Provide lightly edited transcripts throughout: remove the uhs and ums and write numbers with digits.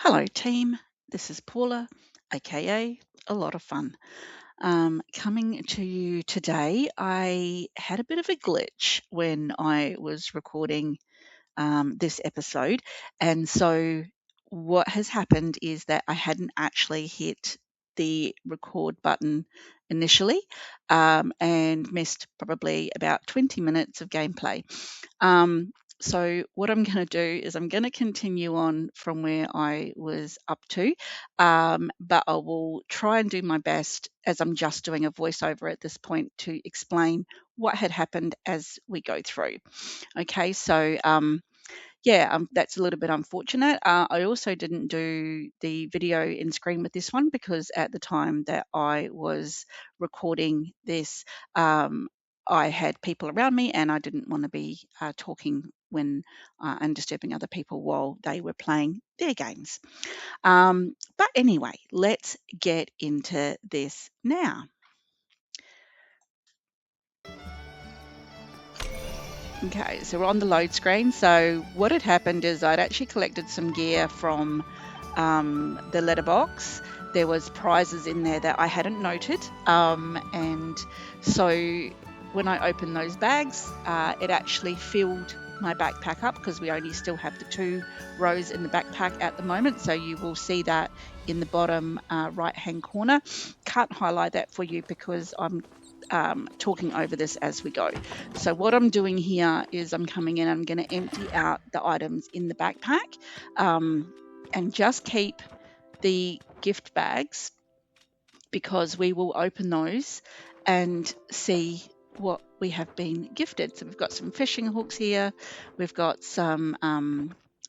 Hello, team. This is Paula, aka Alotta Fun. Coming to you today. I had a bit of a glitch when I was recording this episode, and so what has happened is that I hadn't actually hit the record button initially and missed probably about 20 minutes of gameplay. So what I'm going to do is I'm going to continue on from where I was up to, but I will try and do my best as I'm just doing a voiceover at this point to explain what had happened as we go through. Okay, so that's a little bit unfortunate. I also didn't do the video in screen with this one because at the time that I was recording this, I had people around me and I didn't want to be talking when and disturbing other people while they were playing their games. But anyway, let's get into this now. Okay, so we're on the load screen. So what had happened is I'd actually collected some gear from the letterbox. There was prizes in there that I hadn't noted, and so when I opened those bags, it actually filled my backpack up because we only still have the 2 rows in the backpack at the moment. So you will see that in the bottom right-hand corner. Can't highlight that for you because I'm talking over this as we go. So what I'm doing here is I'm coming in, I'm going to empty out the items in the backpack and just keep the gift bags because we will open those and see what we have been gifted. So we've got some fishing hooks here, we've got some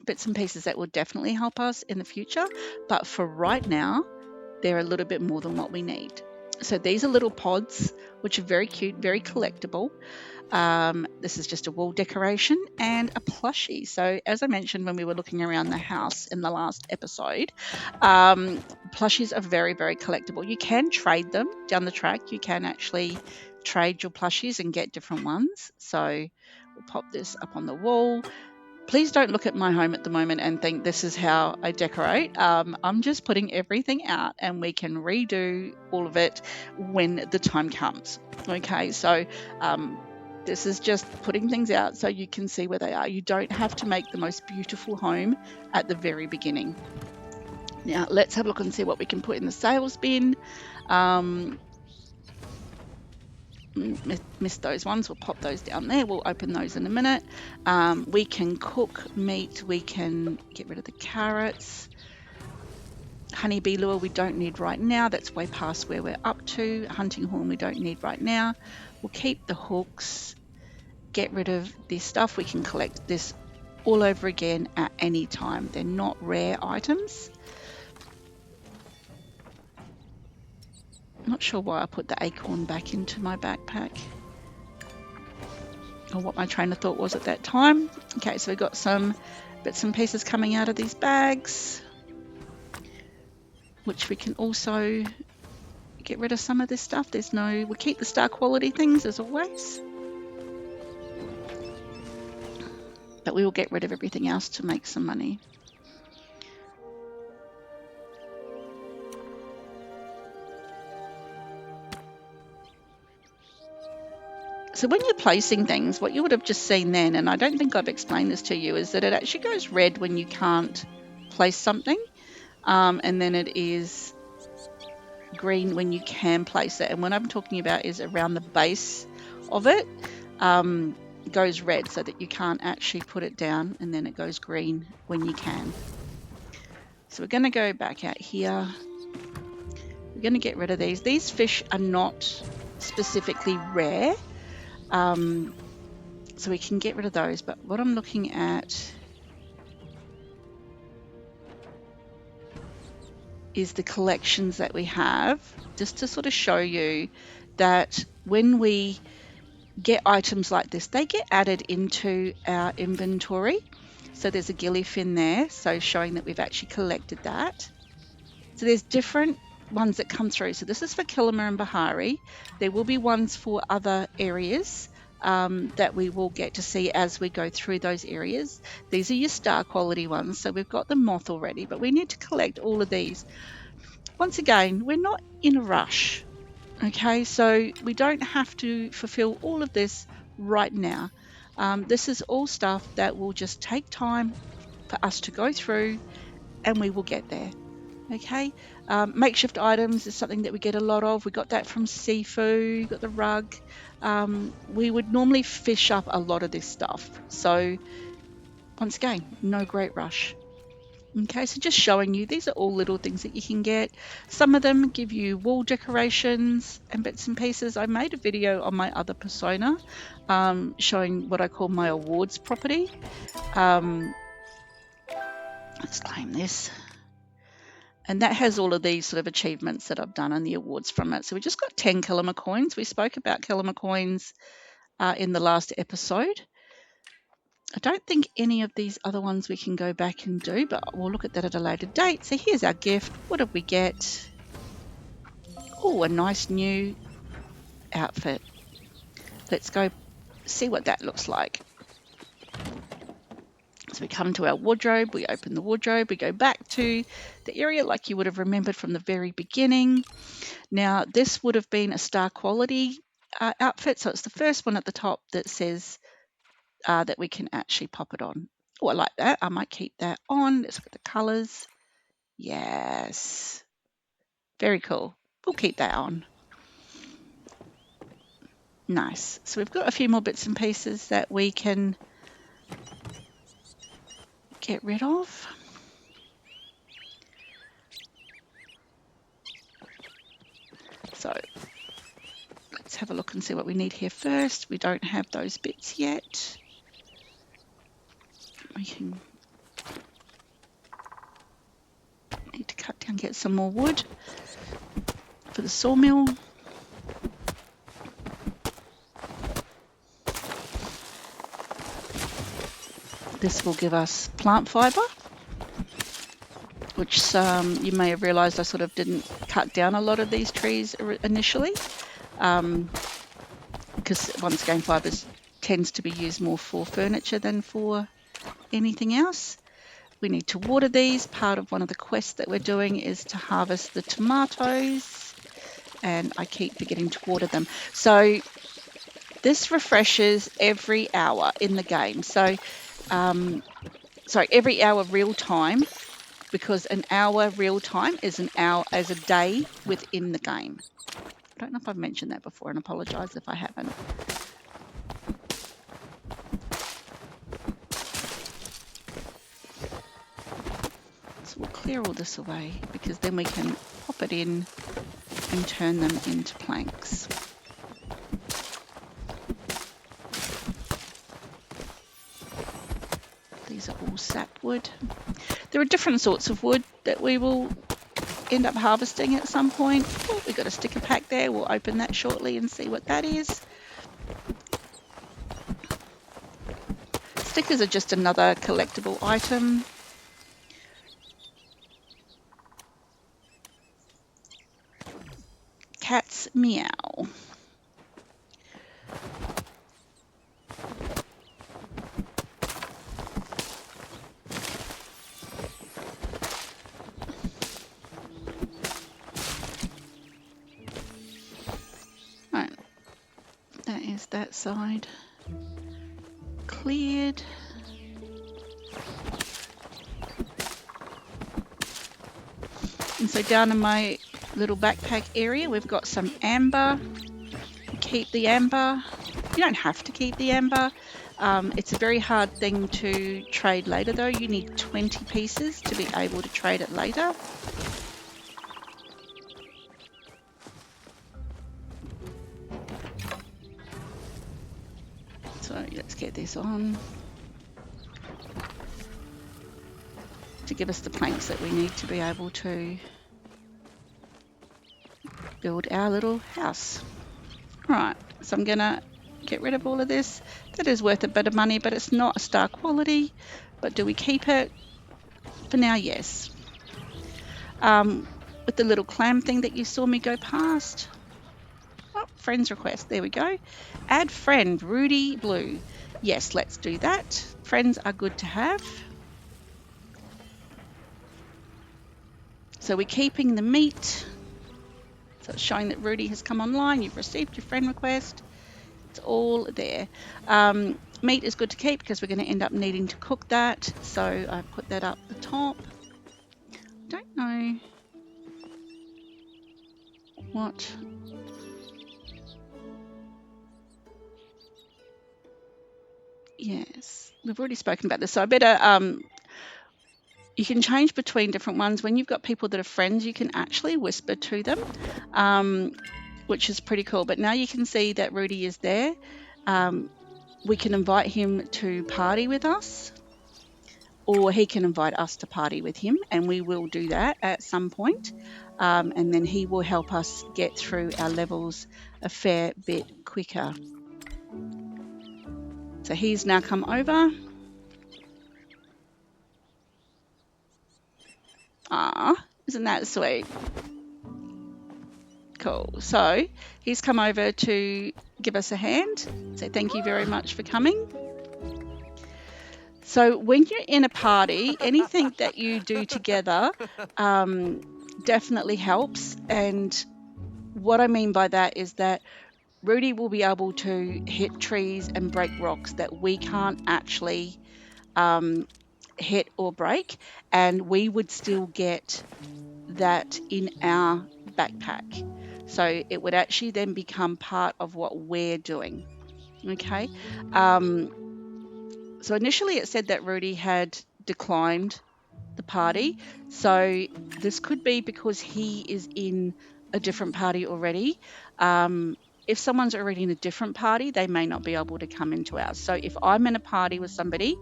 bits and pieces that will definitely help us in the future, but for right now they're a little bit more than what we need. So these are little pods, which are very cute, very collectible. This is just a wall decoration and a plushie. So as I mentioned when we were looking around the house in the last episode, plushies are very, very collectible. You can trade them down the track. You can actually trade your plushies and get different ones. So we'll pop this up on the wall. Please don't look at my home at the moment and think this is how I decorate. I'm just putting everything out and we can redo all of it when the time comes. Okay, so this is just putting things out so you can see where they are. You don't have to make the most beautiful home at the very beginning. Now let's have a look and see what we can put in the sales bin. Missed those ones, we'll pop those down there, we'll open those in a minute. We can cook meat, we can get rid of the carrots. Honeybee lure we don't need right now, that's way past where we're up to. Hunting horn we don't need right now. We'll keep the hooks, get rid of this stuff. We can collect this all over again at any time. They're not rare items. Not sure why I put the acorn back into my backpack or what my train of thought was at that time. Okay, so we've got some bits and pieces coming out of these bags, which we can also get rid of some of this stuff. We'll keep the star quality things as always, but we will get rid of everything else to make some money. So when you're placing things, what you would have just seen then, and I don't think I've explained this to you, is that it actually goes red when you can't place something, and then it is green when you can place it. And what I'm talking about is around the base of it goes red so that you can't actually put it down, and then it goes green when you can. So we're going to go back out here. We're going to get rid of these. These fish are not specifically rare. So we can get rid of those, but what I'm looking at is the collections that we have, just to sort of show you that when we get items like this, they get added into our inventory. So there's a gillyfin there, so showing that we've actually collected that. So there's different ones that come through. So this is for Killamur and Bahari. There will be ones for other areas that we will get to see as we go through those areas. These are your star quality ones, so we've got the moth already, but we need to collect all of these. Once again, we're not in a rush, okay? So we don't have to fulfill all of this right now. This is all stuff that will just take time for us to go through, and we will get there. Okay, makeshift items is something that we get a lot of. We got that from Sifu, got the rug. We would normally fish up a lot of this stuff. So once again, no great rush. Okay, so just showing you, these are all little things that you can get. Some of them give you wall decorations and bits and pieces. I made a video on my other persona showing what I call my awards property. Let's claim this. And that has all of these sort of achievements that I've done and the awards from it. So we just got 10 Kilima coins. We spoke about Kilima coins in the last episode. I don't think any of these other ones we can go back and do, but we'll look at that at a later date. So here's our gift. What did we get? Oh, a nice new outfit. Let's go see what that looks like. So we come to our wardrobe, we open the wardrobe, we go back to the area like you would have remembered from the very beginning. Now, this would have been a star quality outfit, so it's the first one at the top that says that we can actually pop it on. Oh, I like that. I might keep that on. Let's look at the colours. Yes. Very cool. We'll keep that on. Nice. So we've got a few more bits and pieces that we can get rid of. So let's have a look and see what we need here first. We don't have those bits yet. We can need to cut down, get some more wood for the sawmill. This will give us plant fibre, which you may have realised I sort of didn't cut down a lot of these trees initially, because once again, fibres tends to be used more for furniture than for anything else. We need to water these. Part of one of the quests that we're doing is to harvest the tomatoes, and I keep forgetting to water them. So this refreshes every hour in the game. So sorry, every hour real time, because an hour real time is an hour as a day within the game. I don't know if I've mentioned that before, and apologise if I haven't. So we'll clear all this away, because then we can pop it in and turn them into planks. These are all sapwood. There are different sorts of wood that we will end up harvesting at some point. Oh, we've got a sticker pack there. We'll open that shortly and see what that is. Stickers are just another collectible item. Cats meow. Right, that is that side cleared. And so down in my little backpack area, we've got some amber. Keep the amber. You don't have to keep the amber. It's a very hard thing to trade later though. You need 20 pieces to be able to trade it later. So let's get this on to give us the planks that we need to be able to build our little house. Right, so I'm gonna get rid of all of this. That is worth a bit of money, but it's not a star quality. But do we keep it? For now, yes. With the little clam thing that you saw me go past. Oh, friends request. There we go. Add friend, Rudy Blue. Yes, let's do that. Friends are good to have. So we're keeping the meat. So it's showing that Rudy has come online. You've received your friend request. It's all there. Meat is good to keep because we're going to end up needing to cook that. So I put that up the top. Don't know what. Yes, we've already spoken about this. So I better, you can change between different ones. When you've got people that are friends, you can actually whisper to them, which is pretty cool. But now you can see that Rudy is there. We can invite him to party with us, or he can invite us to party with him, and we will do that at some point. And then he will help us get through our levels a fair bit quicker. So he's now come over. Ah, isn't that sweet? Cool. So he's come over to give us a hand. So thank you very much for coming. So when you're in a party, anything that you do together definitely helps. And what I mean by that is that Rudy will be able to hit trees and break rocks that we can't actually hit or break, and we would still get that in our backpack. So it would actually then become part of what we're doing. Okay. So initially it said that Rudy had declined the party. So this could be because he is in a different party already. If someone's already in a different party, they may not be able to come into ours. So if I'm in a party with somebody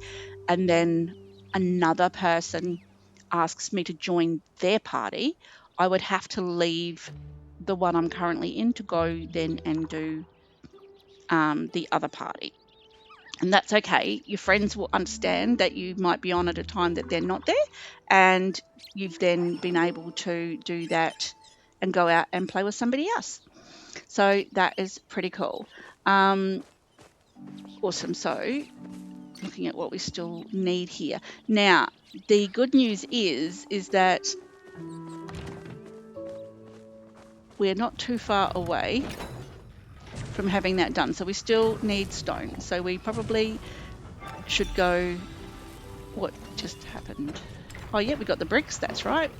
and then another person asks me to join their party, I would have to leave the one I'm currently in to go then and do the other party. And that's okay. Your friends will understand that you might be on at a time that they're not there, and you've then been able to do that and go out and play with somebody else. So that is pretty cool. Awesome. So looking at what we still need here. Now, the good news is that we're not too far away from having that done. So we still need stone. So we probably should go. What just happened? Oh yeah, we got the bricks, that's right.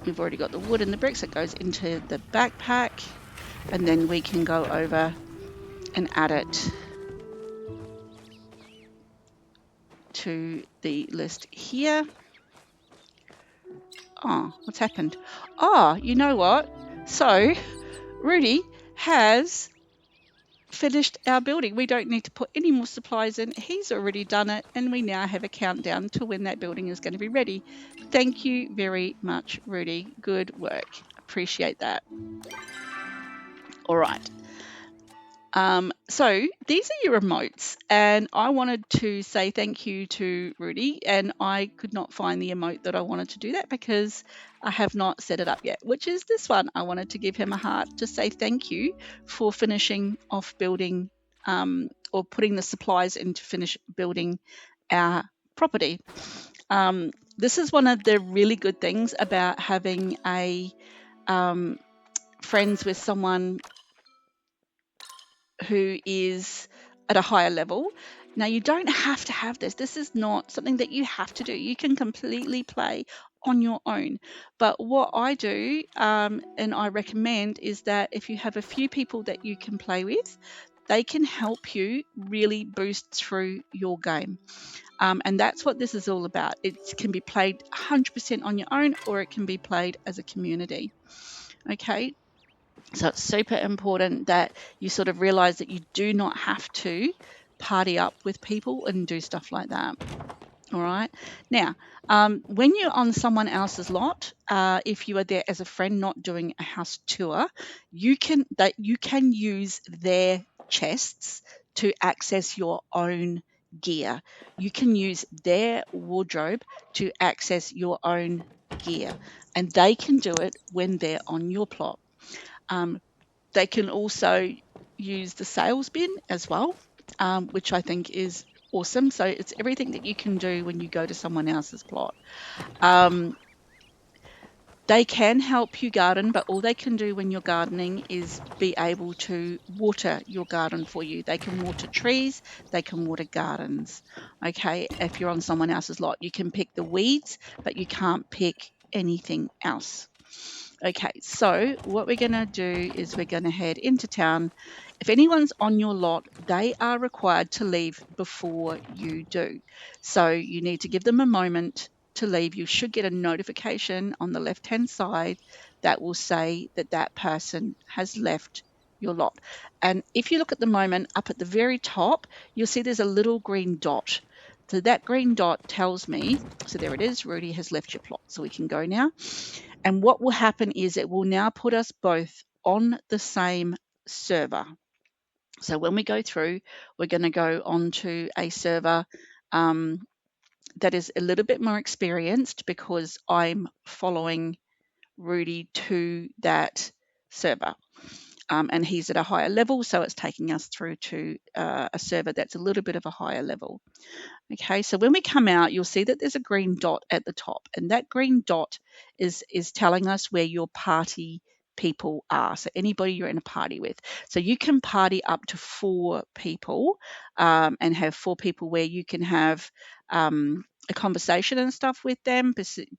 We've already got the wood and the bricks that goes into the backpack, and then we can go over and add it to the list here. Oh, what's happened? Oh, you know what? So Rudy has finished our building. We don't need to put any more supplies in. He's already done it, and we now have a countdown to when that building is going to be ready. Thank you very much, Rudy. Good work. Appreciate that. All right. So these are your emotes, and I wanted to say thank you to Rudy, and I could not find the emote that I wanted to do that because I have not set it up yet, which is this one. I wanted to give him a heart to say thank you for finishing off building or putting the supplies in to finish building our property. This is one of the really good things about having a friends with someone who is at a higher level. Now, you don't have to have this. This is not something that you have to do. You can completely play on your own. But what I do and I recommend is that if you have a few people that you can play with, they can help you really boost through your game. And that's what this is all about. It can be played 100% on your own, or it can be played as a community. Okay, so it's super important that you sort of realize that you do not have to party up with people and do stuff like that. All right. Now, when you're on someone else's lot, if you are there as a friend, not doing a house tour, you can use their chests to access your own gear. You can use their wardrobe to access your own gear, and they can do it when they're on your plot. They can also use the sales bin as well, which I think is awesome. So it's everything that you can do when you go to someone else's plot. They can help you garden, but all they can do when you're gardening is be able to water your garden for you. They can water trees, they can water gardens. Okay, if you're on someone else's lot, you can pick the weeds, but you can't pick anything else. Okay, so what we're going to do is we're going to head into town. If anyone's on your lot, they are required to leave before you do. So you need to give them a moment to leave. You should get a notification on the left-hand side that will say that that person has left your lot. And if you look at the moment up at the very top, you'll see there's a little green dot. So that green dot tells me, so there it is, Rudy has left your plot. So we can go now. And what will happen is it will now put us both on the same server. So when we go through, we're going to go onto a server that is a little bit more experienced because I'm following Rudy to that server. And he's at a higher level, so it's taking us through to a server that's a little bit of a higher level. Okay, so when we come out, you'll see that there's a green dot at the top, and that green dot is telling us where your party people are. So anybody you're in a party with. So you can party up to 4 people and have 4 people where you can have a conversation and stuff with them.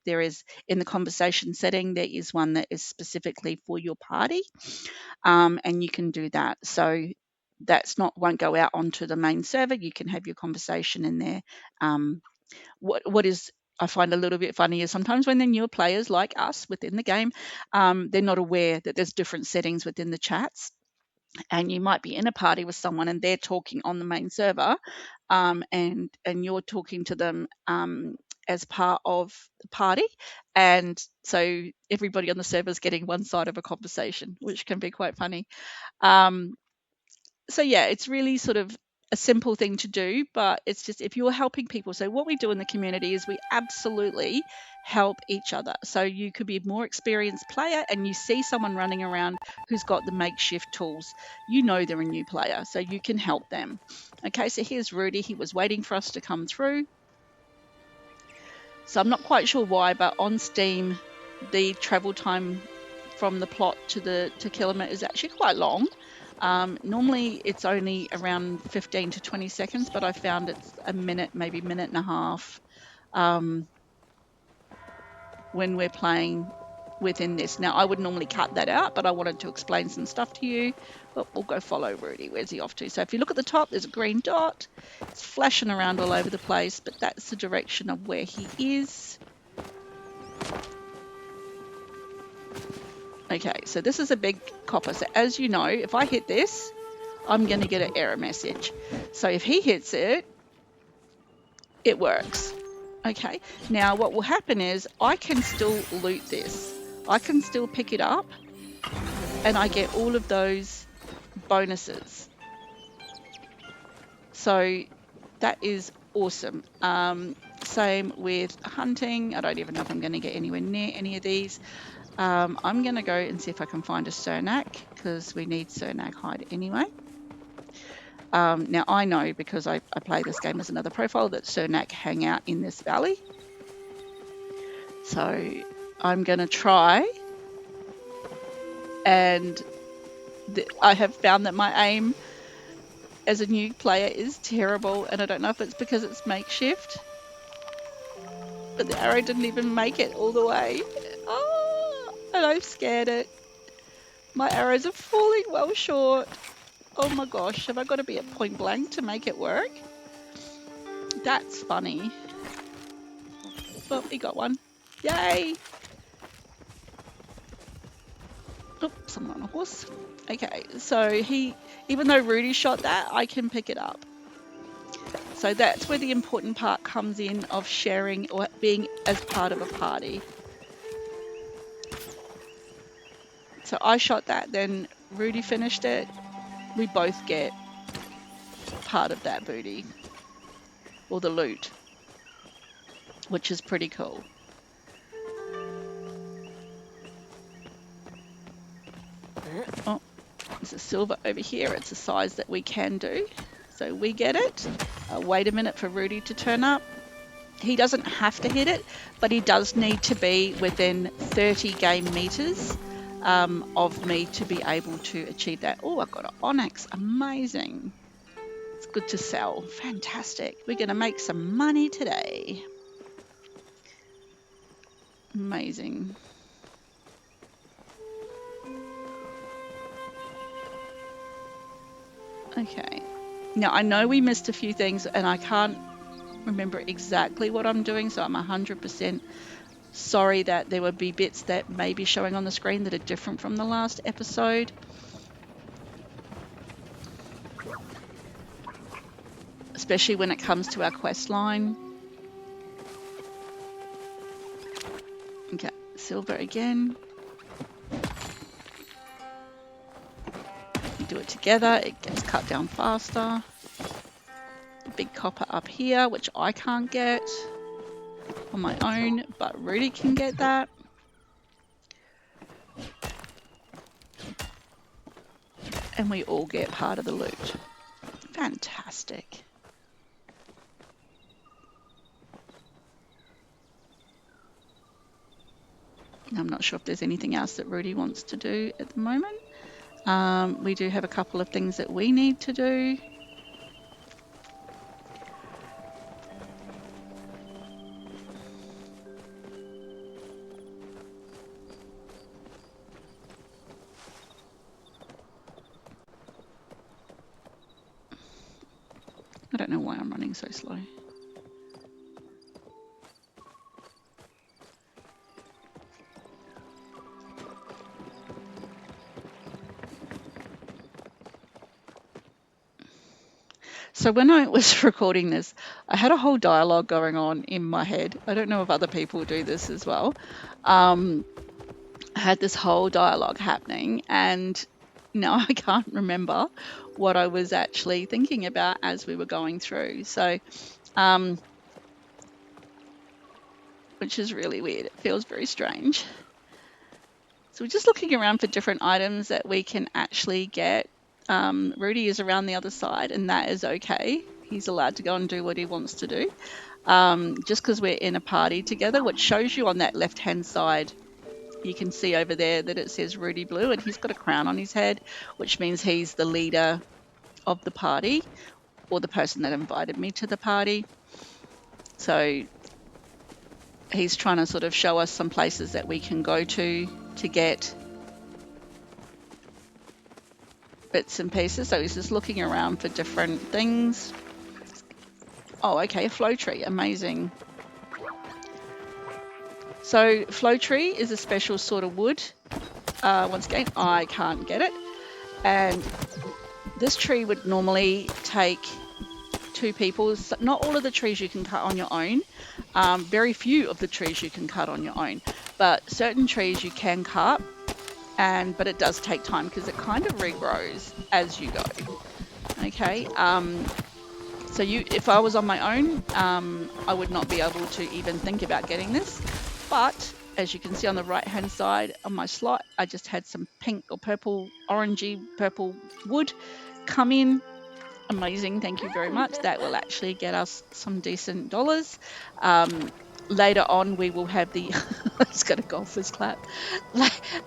There is, in the conversation setting, there is one that is specifically for your party, and you can do that. So that's not won't go out onto the main server. You can have your conversation in there. What is I find a little bit funny is sometimes when the newer players like us within the game, they're not aware that there's different settings within the chats. And you might be in a party with someone and they're talking on the main server, and you're talking to them as part of the party, and so everybody on the server is getting one side of a conversation, which can be quite funny. So yeah, it's really sort of a simple thing to do, but it's just if you're helping people. So what we do in the community is we absolutely help each other. So you could be a more experienced player and you see someone running around who's got the makeshift tools. You know they're a new player, so you can help them. Okay, so here's Rudy. He was waiting for us to come through. So I'm not quite sure why, but on Steam, the travel time from the plot to Killamit is actually quite long. Normally it's only around 15 to 20 seconds, but I found it's a minute, maybe minute and a half when we're playing within this. Now, I would normally cut that out, but I wanted to explain some stuff to you. But we'll go follow Rudy. Where's he off to? So if you look at the top, there's a green dot. It's flashing around all over the place, but that's the direction of where he is. Okay, so this is a big copper. So as you know, if I hit this, I'm going to get an error message. So if he hits it, it works. Okay, now what will happen is I can still loot this. I can still pick it up and I get all of those bonuses. So that is awesome. Same with hunting. I don't even know if I'm going to get anywhere near any of these. I'm going to go and see if I can find a Cernak because we need Cernak hide anyway. Now I know because I play this game as another profile that Cernak hang out in this valley. So I'm going to try, and I have found that my aim as a new player is terrible, and I don't know if it's because it's makeshift, but the arrow didn't even make it all the way. Oh, and I've scared it. My arrows are falling well short. Oh my gosh, have I got to be at point blank to make it work? That's funny. Well, he got one. Yay! Oh, someone on a horse. Okay, so even though Rudy shot that, I can pick it up. So that's where the important part comes in of sharing or being as part of a party. So I shot that, then Rudy finished it. We both get part of that booty or the loot, which is pretty cool. there's a silver over here. It's a size that we can do. So we get it. Wait a minute for Rudy to turn up. He doesn't have to hit it, but he does need to be within 30 game meters of me to be able to achieve that. Oh, I got an onyx. Amazing. It's good to sell. Fantastic. We're going to make some money today. Amazing. Okay. Now, I know we missed a few things, and I can't remember exactly what I'm doing, so I'm 100% sorry that there would be bits that may be showing on the screen that are different from the last episode. Especially when it comes to our quest line. Okay, silver again. We do it together, it gets cut down faster. A big copper up here, which I can't get on my own, but Rudy can get that. And we all get part of the loot. Fantastic. I'm not sure if there's anything else that Rudy wants to do at the moment. We do have a couple of things that we need to do. I don't know why I'm running so slow. So when I was recording this, I had a whole dialogue going on in my head. I don't know if other people do this as well. I had this whole dialogue happening, and now I can't remember what I was actually thinking about as we were going through. So, which is really weird. It feels very strange. So we're just looking around for different items that we can actually get. Rudy is around the other side, and that is okay. He's allowed to go and do what he wants to do. Just because we're in a party together, which shows you on that left-hand side, you can see over there that it says Rudy Blue, and he's got a crown on his head, which means he's the leader of the party, or the person that invited me to the party. So he's trying to sort of show us some places that we can go to get bits and pieces. So he's just looking around for different things. Oh, okay, a flow tree, amazing. So flow tree is a special sort of wood. Once again, I can't get it. And this tree would normally take 2 people. Not all of the trees you can cut on your own. Very few of the trees you can cut on your own. But certain trees you can cut, but it does take time because it kind of regrows as you go. Okay. So if I was on my own, I would not be able to even think about getting this. But as you can see on the right hand side on my slot, I just had some pink or purple, orangey purple wood come in. Amazing, thank you very much. That will actually get us some decent dollars. Later on we will have the it's got a golfer's clap.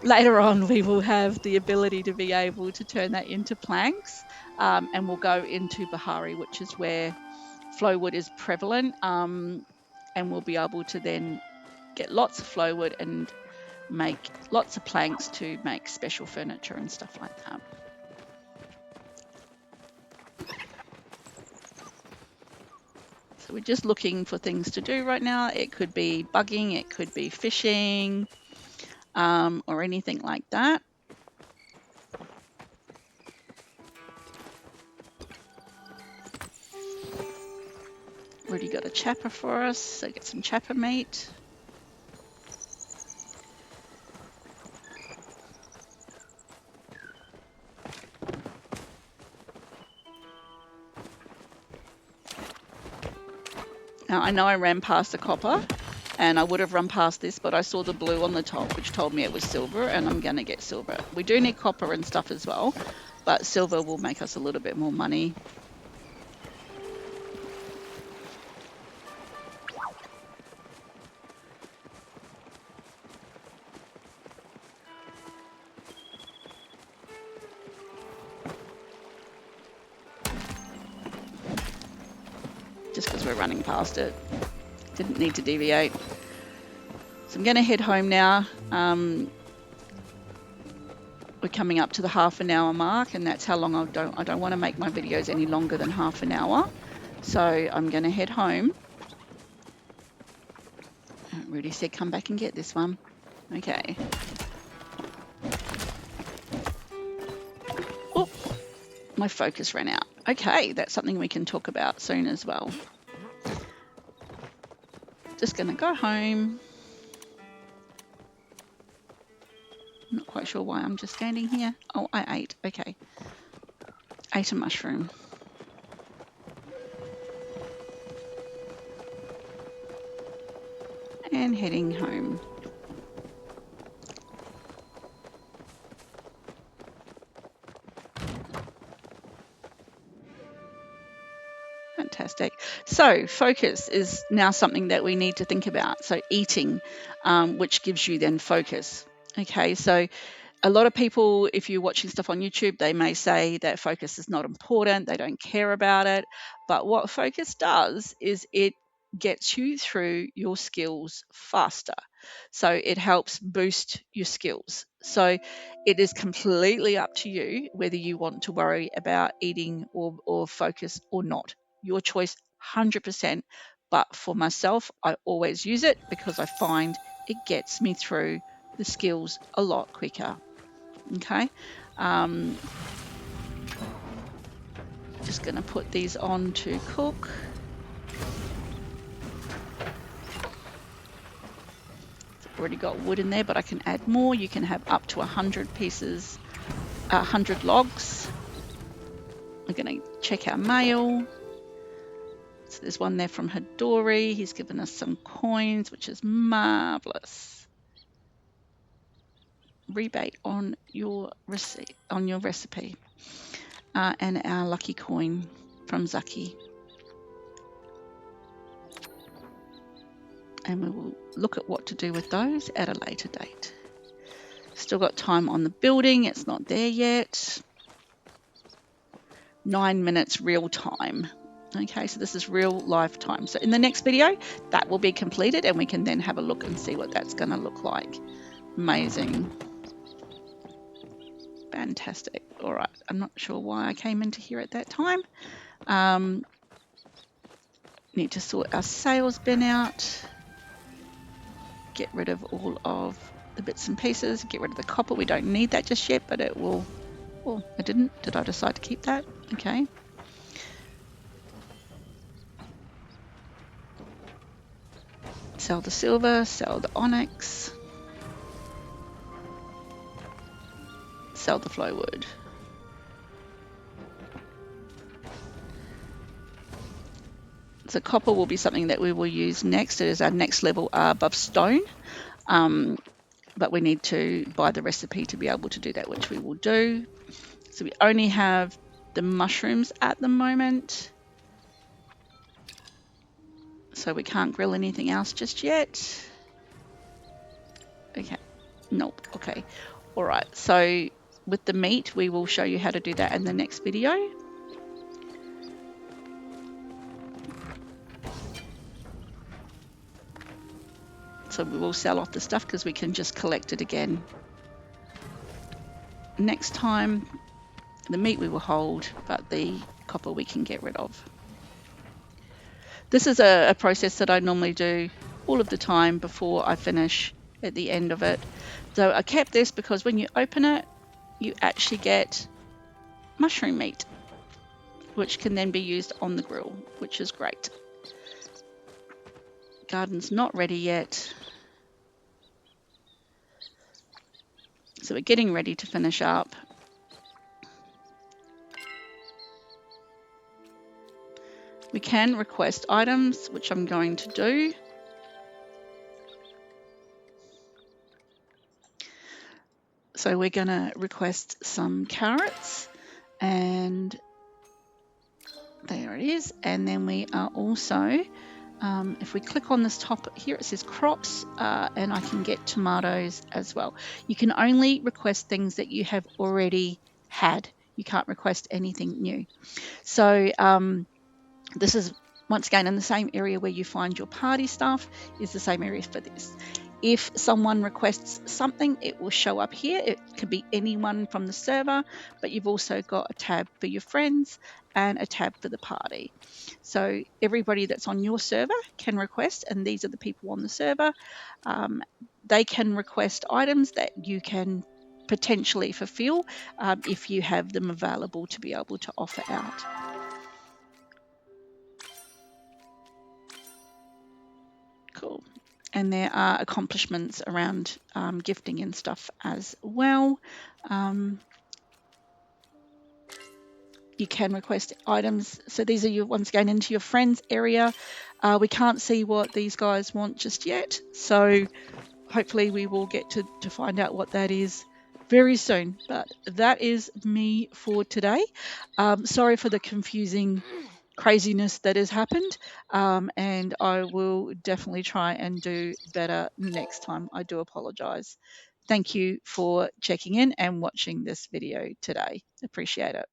Later on we will have the ability to be able to turn that into planks, and we'll go into Bahari, which is where flow wood is prevalent, and we'll be able to then get lots of flow wood and make lots of planks to make special furniture and stuff like that. So we're just looking for things to do right now. It could be bugging, it could be fishing, or anything like that. Already got a chapper for us, so get some chapper meat. Now, I know I ran past the copper, and I would have run past this, but I saw the blue on the top, which told me it was silver, and I'm going to get silver. We do need copper and stuff as well, but silver will make us a little bit more money. Just because we're running past it. Didn't need to deviate. So I'm going to head home now. We're coming up to the half-an-hour mark, and that's how long I don't want to make my videos any longer than half an hour. So I'm going to head home. Rudy said come back and get this one. Okay. Oh, my focus ran out. Okay, that's something we can talk about soon as well. Just going to go home. Not quite sure why I'm just standing here. Oh, I ate. Okay. Ate a mushroom. And heading home. Fantastic. So focus is now something that we need to think about. So eating, which gives you then focus. Okay, so a lot of people, if you're watching stuff on YouTube, they may say that focus is not important, they don't care about it. But what focus does is it gets you through your skills faster. So it helps boost your skills. So it is completely up to you whether you want to worry about eating or focus or not. Your choice, 100%. But for myself, I always use it because I find it gets me through the skills a lot quicker. Okay, just going to put these on to cook. Already got wood in there, but I can add more. You can have up to 100 pieces, 100 logs. We're going to check our mail. So there's one there from Hidori. He's given us some coins, which is marvelous. Rebate on your recipe, and our lucky coin from Zaki. And we will look at what to do with those at a later date. Still got time on the building, it's not there yet. 9 minutes real time. Okay, so this is real life time. So in the next video, that will be completed and we can then have a look and see what that's going to look like. Amazing. Fantastic. All right, I'm not sure why I came into here at that time. Need to sort our sales bin out. Get rid of all of the bits and pieces, get rid of the copper. We don't need that just yet, but it will. Oh, I didn't. Did I decide to keep that? Okay. Sell the silver, sell the onyx, sell the flowwood. So copper will be something that we will use next. It is our next level above stone. But we need to buy the recipe to be able to do that, which we will do. So we only have the mushrooms at the moment. So we can't grill anything else just yet. Okay. Nope. Okay. All right. So with the meat, we will show you how to do that in the next video. So we will sell off the stuff because we can just collect it again. Next time, the meat we will hold, but the copper we can get rid of. This is a process that I normally do all of the time before I finish at the end of it. So I kept this because when you open it, you actually get mushroom meat, which can then be used on the grill, which is great. Garden's not ready yet. So we're getting ready to finish up. We can request items, which I'm going to do. So we're going to request some carrots. and there it is. And then we are also, if we click on this top here, it says crops, and I can get tomatoes as well. You can only request things that you have already had. You can't request anything new. So this is once again in the same area where you find your party stuff is the same area for this. If someone requests something, it will show up here. It could be anyone from the server, but you've also got a tab for your friends and a tab for the party. So everybody that's on your server can request, and these are the people on the server. They can request items that you can potentially fulfill if you have them available to be able to offer out. Cool. And there are accomplishments around gifting and stuff as well. You can request items. So these are your, once again, into your friends area. We can't see what these guys want just yet. So hopefully we will get to find out what that is very soon. But that is me for today. Sorry for the confusing craziness that has happened, and I will definitely try and do better next time. I do apologize. Thank you for checking in and watching this video today. Appreciate it.